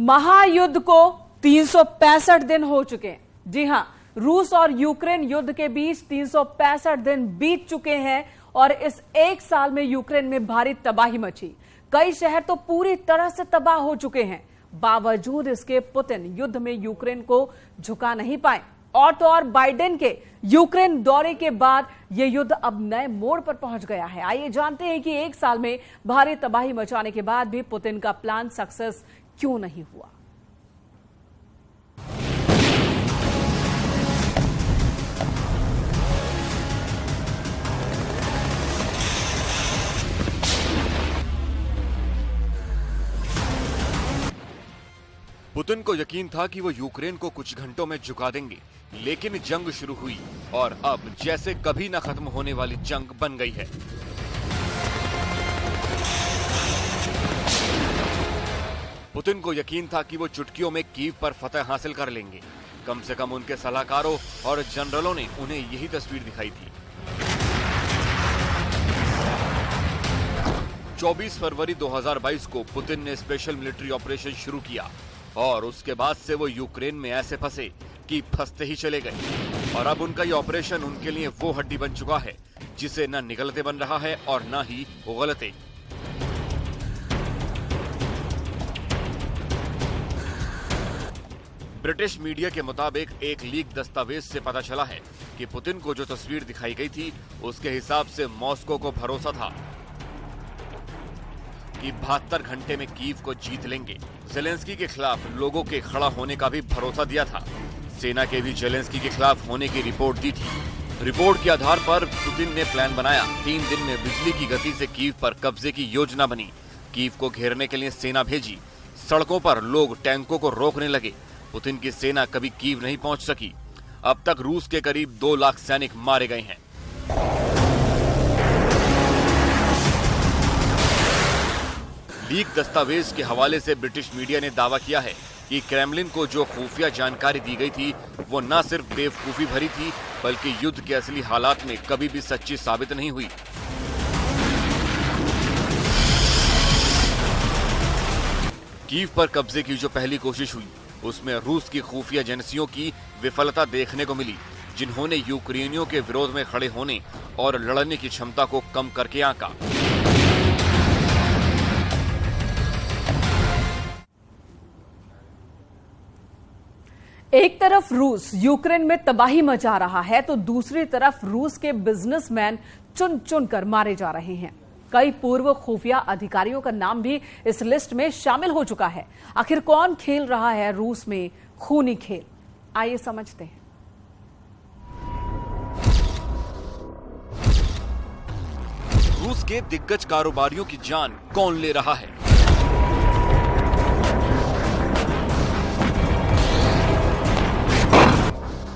महायुद्ध को 365 दिन हो चुके हैं। जी हां, रूस और यूक्रेन युद्ध के बीच 365 दिन बीत चुके हैं और इस एक साल में यूक्रेन में भारी तबाही मची। कई शहर तो पूरी तरह से तबाह हो चुके हैं। बावजूद इसके पुतिन युद्ध में यूक्रेन को झुका नहीं पाए। और तो और बाइडेन के यूक्रेन दौरे के बाद यह युद्ध अब नए मोड़ पर पहुंच गया है। आइए जानते हैं कि एक साल में भारी तबाही मचाने के बाद भी पुतिन का प्लान सक्सेस क्यों नहीं हुआ। पुतिन को यकीन था कि वो यूक्रेन को कुछ घंटों में झुका देंगे, लेकिन जंग शुरू हुई और अब जैसे कभी न खत्म होने वाली जंग बन गई है। पुतिन को यकीन था कि वो चुटकियों में कीव पर फतह हासिल कर लेंगे। कम से कम उनके सलाहकारों और जनरलों ने उन्हें यही तस्वीर दिखाई थी। 24 फरवरी 2022 को पुतिन ने स्पेशल मिलिट्री ऑपरेशन शुरू किया और उसके बाद से वो यूक्रेन में ऐसे फंसे कि फंसते ही चले गए। और अब उनका ये ऑपरेशन उनके लिए वो हड्डी बन चुका है जिसे न निगलते बन रहा है और न ही उगलते। ब्रिटिश मीडिया के मुताबिक एक लीक दस्तावेज से पता चला है कि पुतिन को जो तस्वीर दिखाई गई थी उसके हिसाब से मॉस्को को भरोसा था कि 72 घंटे में कीव को जीत लेंगे। जेलेंस्की के खिलाफ लोगों के खड़ा होने का भी भरोसा दिया था। सेना के भी जेलेंस्की के खिलाफ होने की रिपोर्ट दी थी। रिपोर्ट के आधार पर पुतिन ने प्लान बनाया। 3 दिन में बिजली की गति से कीव पर कब्जे की योजना बनी। कीव को घेरने के लिए सेना भेजी। सड़कों पर लोग टैंकों को रोकने लगे। पुतिन की सेना कभी कीव नहीं पहुंच सकी। अब तक रूस के करीब 2 लाख सैनिक मारे गए हैं। लीक दस्तावेज के हवाले से ब्रिटिश मीडिया ने दावा किया है कि क्रेमलिन को जो खुफिया जानकारी दी गई थी वो न सिर्फ बेवकूफी भरी थी बल्कि युद्ध के असली हालात में कभी भी सच्ची साबित नहीं हुई। कीव पर कब्जे की जो पहली कोशिश हुई उसमें रूस की खुफिया एजेंसियों की विफलता देखने को मिली, जिन्होंने यूक्रेनियों के विरोध में खड़े होने और लड़ने की क्षमता को कम करके आंका। एक तरफ रूस यूक्रेन में तबाही मचा रहा है तो दूसरी तरफ रूस के बिजनेसमैन चुन चुन कर मारे जा रहे हैं। कई पूर्व खुफिया अधिकारियों का नाम भी इस लिस्ट में शामिल हो चुका है। आखिर कौन खेल रहा है रूस में खूनी खेल, आइए समझते हैं। रूस के दिग्गज कारोबारियों की जान कौन ले रहा है?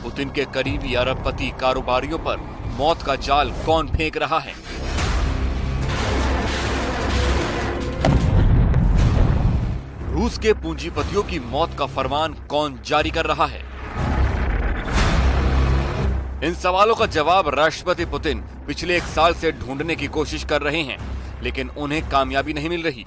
पुतिन के करीबी अरबपति कारोबारियों पर मौत का जाल कौन फेंक रहा है? रूस के पूंजीपतियों की मौत का फरमान कौन जारी कर रहा है? इन सवालों का जवाब राष्ट्रपति पुतिन पिछले 1 साल से ढूंढने की कोशिश कर रहे हैं, लेकिन उन्हें कामयाबी नहीं मिल रही।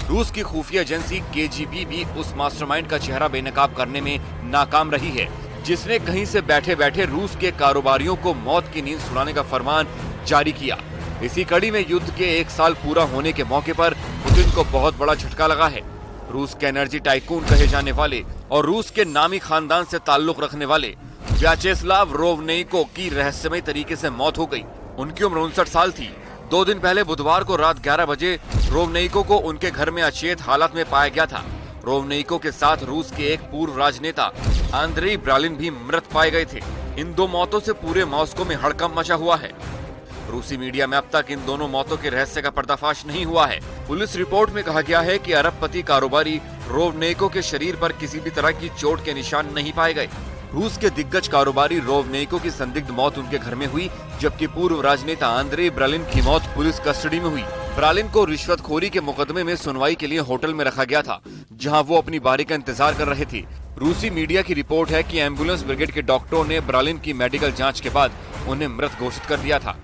रूस की खुफिया एजेंसी केजीबी भी उस मास्टरमाइंड का चेहरा बेनकाब करने में नाकाम रही है, जिसने कहीं से बैठे बैठे रूस के कारोबारियों को मौत की नींद सुनाने का फरमान जारी किया। इसी कड़ी में युद्ध के 1 साल पूरा होने के मौके पर पुतिन को बहुत बड़ा झटका लगा है। रूस के एनर्जी टाइकून कहे जाने वाले और रूस के नामी खानदान से ताल्लुक रखने वाले व्याचेस्लाव रोवनेइको की रहस्यमय तरीके से मौत हो गई। उनकी उम्र 59 साल थी। 2 दिन पहले बुधवार को रात 11 बजे रोवनेइको को उनके घर में अचेत हालत में पाया गया था। रोवनेइको के साथ रूस के एक पूर्व राजनेता आंद्रेई ब्रालिन भी मृत पाए गए थे। इन 2 मौतों से पूरे मॉस्को में हड़कंप मचा हुआ है। रूसी मीडिया में अब तक इन दोनों मौतों के रहस्य का पर्दाफाश नहीं हुआ है। पुलिस रिपोर्ट में कहा गया है कि अरबपति कारोबारी रोवनेइको के शरीर पर किसी भी तरह की चोट के निशान नहीं पाए गए। रूस के दिग्गज कारोबारी रोवनेइको की संदिग्ध मौत उनके घर में हुई, जबकि पूर्व राजनेता आंद्रेई ब्रालिन की मौत पुलिस कस्टडी में हुई। ब्रालिन को रिश्वतखोरी के मुकदमे में सुनवाई के लिए होटल में रखा गया था, जहां वो अपनी बारी का इंतजार कर रहे थे। रूसी मीडिया की रिपोर्ट है कि एम्बुलेंस ब्रिगेड के डॉक्टरों ने ब्रालिन की मेडिकल जांच के बाद उन्हें मृत घोषित कर दिया था।